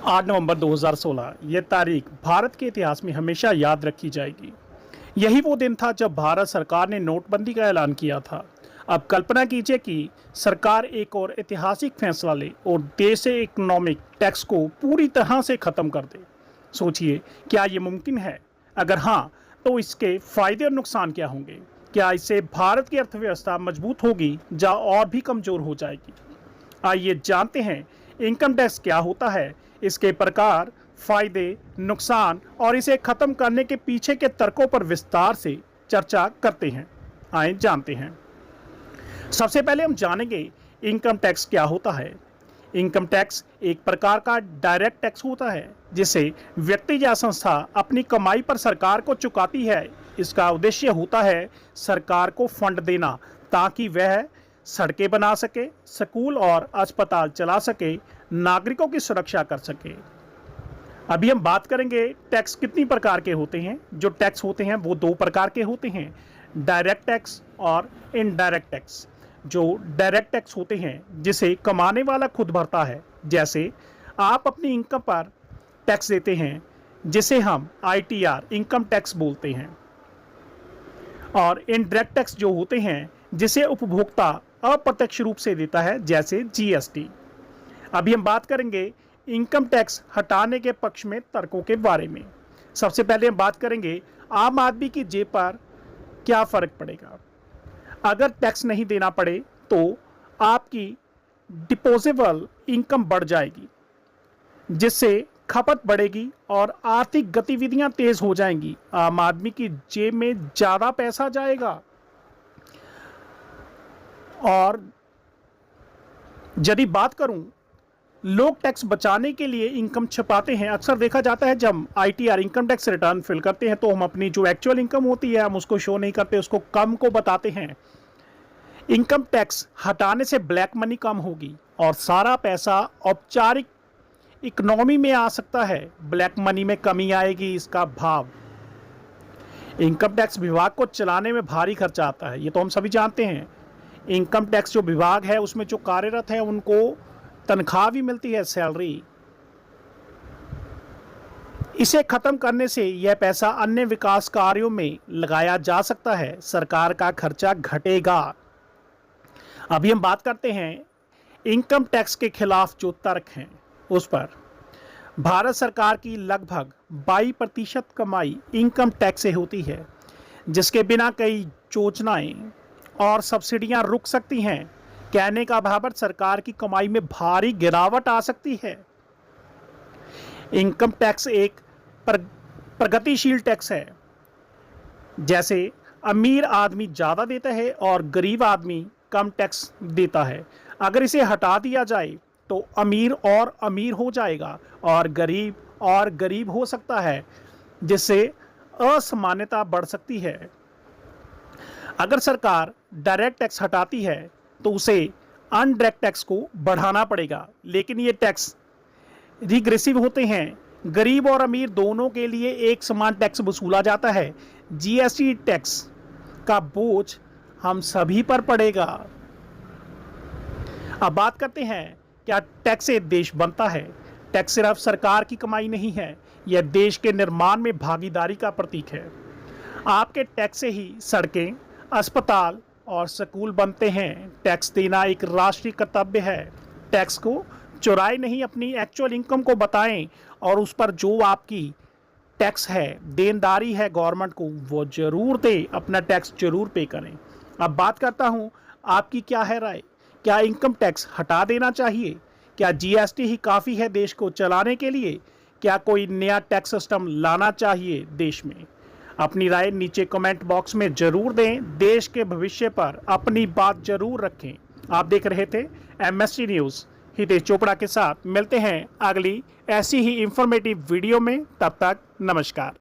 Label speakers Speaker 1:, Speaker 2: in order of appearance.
Speaker 1: 8 नवंबर 2016 ये तारीख भारत के इतिहास में हमेशा याद रखी जाएगी। यही वो दिन था जब भारत सरकार ने नोटबंदी का ऐलान किया था। अब कल्पना कीजिए कि सरकार एक और ऐतिहासिक फैसला ले और देश से इकोनॉमिक टैक्स को पूरी तरह से खत्म कर दे। सोचिए, क्या ये मुमकिन है? अगर हाँ, तो इसके फायदे और नुकसान क्या होंगे? क्या इससे भारत की अर्थव्यवस्था मजबूत होगी या और भी कमजोर हो जाएगी? आइए जानते हैं इनकम टैक्स क्या होता है, इसके प्रकार, फायदे, नुकसान और इसे खत्म करने के पीछे के तर्कों पर विस्तार से चर्चा करते हैं। आइए जानते हैं। सबसे पहले हम जानेंगे इनकम टैक्स क्या होता है। इनकम टैक्स एक प्रकार का डायरेक्ट टैक्स होता है जिसे व्यक्ति या संस्था अपनी कमाई पर सरकार को चुकाती है। इसका उद्देश्य होता है सरकार को फंड देना ताकि वह सड़कें बना सके, स्कूल और अस्पताल चला सके, नागरिकों की सुरक्षा कर सके। अभी हम बात करेंगे टैक्स कितनी प्रकार के होते हैं। जो टैक्स होते हैं वो दो प्रकार के होते हैं, डायरेक्ट टैक्स और इनडायरेक्ट टैक्स। जो डायरेक्ट टैक्स होते हैं जिसे कमाने वाला खुद भरता है, जैसे आप अपनी इनकम पर टैक्स देते हैं जिसे हम ITR इनकम टैक्स बोलते हैं। और इनडायरेक्ट टैक्स जो होते हैं जिसे उपभोक्ता अप्रत्यक्ष रूप से देता है, जैसे GST। अभी हम बात करेंगे इनकम टैक्स हटाने के पक्ष में तर्कों के बारे में। सबसे पहले हम बात करेंगे आम आदमी की जेब पर क्या फर्क पड़ेगा। अगर टैक्स नहीं देना पड़े तो आपकी डिपोजेबल इनकम बढ़ जाएगी, जिससे खपत बढ़ेगी और आर्थिक गतिविधियां तेज हो जाएंगी। आम आदमी की जेब में ज्यादा पैसा जाएगा। और यदि बात करूं, लोग टैक्स बचाने के लिए इनकम छुपाते हैं। अक्सर देखा जाता है जब ITR income tax return fill करते हैं तो हम अपनी जो एक्चुअल इनकम होती है हम उसको शो नहीं करते, उसको कम को बताते हैं। इनकम टैक्स हटाने से ब्लैक मनी कम होगी और सारा पैसा औपचारिक इकोनॉमी में आ सकता है। ब्लैक मनी में कमी आएगी। इसका भाव, इनकम टैक्स विभाग को चलाने में भारी खर्चा आता है, ये तो हम सभी जानते हैं। इनकम टैक्स जो विभाग है उसमें जो कार्यरत है उनको तनख्वाह भी मिलती है, सैलरी। इसे खत्म करने से यह पैसा अन्य विकास कार्यों में लगाया जा सकता है, सरकार का खर्चा घटेगा। अभी हम बात करते हैं इनकम टैक्स के खिलाफ जो तर्क हैं उस पर। भारत सरकार की लगभग 22% कमाई इनकम टैक्स से होती है, जिसके बिना कई योजनाएं और सब्सिडियां रुक सकती हैं। कहने का भाव, सरकार की कमाई में भारी गिरावट आ सकती है। इनकम टैक्स एक प्रगतिशील टैक्स है, जैसे अमीर आदमी ज़्यादा देता है और गरीब आदमी कम टैक्स देता है। अगर इसे हटा दिया जाए तो अमीर और अमीर हो जाएगा और गरीब हो सकता है, जिससे असमानता बढ़ सकती है। अगर सरकार डायरेक्ट टैक्स हटाती है तो उसे अनडायरेक्ट टैक्स को बढ़ाना पड़ेगा, लेकिन ये टैक्स रिग्रेसिव होते हैं। गरीब और अमीर दोनों के लिए एक समान टैक्स वसूला जाता है। GST टैक्स का बोझ हम सभी पर पड़ेगा। अब बात करते हैं, क्या टैक्स से देश बनता है? टैक्स सिर्फ सरकार की कमाई नहीं है, यह देश के निर्माण में भागीदारी का प्रतीक है। आपके टैक्स से ही सड़कें, अस्पताल और स्कूल बनते हैं। टैक्स देना एक राष्ट्रीय कर्तव्य है। टैक्स को चुराए नहीं, अपनी एक्चुअल इनकम को बताएं और उस पर जो आपकी टैक्स है, देनदारी है गवर्नमेंट को, वो जरूर दें। अपना टैक्स जरूर पे करें। अब बात करता हूं, आपकी क्या है राय? क्या इनकम टैक्स हटा देना चाहिए? क्या GST ही काफ़ी है देश को चलाने के लिए? क्या कोई नया टैक्स सिस्टम लाना चाहिए देश में? अपनी राय नीचे कमेंट बॉक्स में जरूर दें। देश के भविष्य पर अपनी बात जरूर रखें। आप देख रहे थे MST न्यूज़ हितेश चोपड़ा के साथ। मिलते हैं अगली ऐसी ही इंफॉर्मेटिव वीडियो में। तब तक नमस्कार।